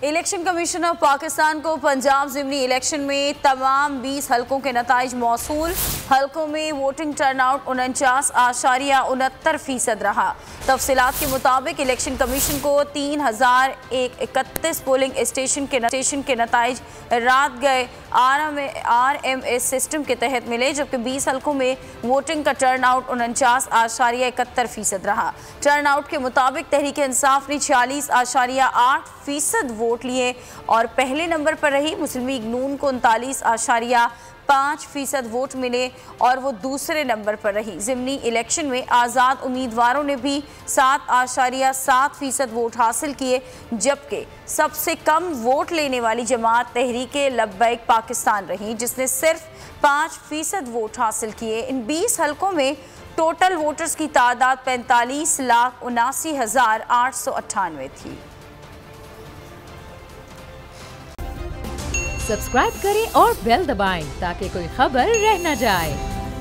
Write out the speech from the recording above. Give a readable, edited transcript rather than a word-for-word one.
Election commission of Pakistan को Punjab ज़िमनी election में तमाम 20 हलकों के नताइज मौसूल। हलकों में वोटिंग टर्नआउट 49.69% रहा। तफसीलात के मुताबिक इलेक्शन कमीशन को 3031 पोलिंग स्टेशन के नताइज रात गए RMS सिस्टम के तहत मिले, जबकि 20 हलकों में वोटिंग का टर्नआउट 49.71% रहा। टर्नआउट के मुताबिक तहरीक इंसाफ ने 46.8% वोट लिए और पहले नंबर पर रही। मुस्लिम लीग नून को 39.5% वोट मिले और वो दूसरे नंबर पर रही। ज़िमनी इलेक्शन में आज़ाद उम्मीदवारों ने भी 7.7% वोट हासिल किए, जबकि सबसे कम वोट लेने वाली जमात तहरीके लब्बैक पाकिस्तान रही, जिसने सिर्फ 5% वोट हासिल किए। इन 20 हलकों में टोटल वोटर्स की तादाद 45,79,898 थी। सब्सक्राइब करें और बेल दबाएं ताकि कोई खबर रह न जाए।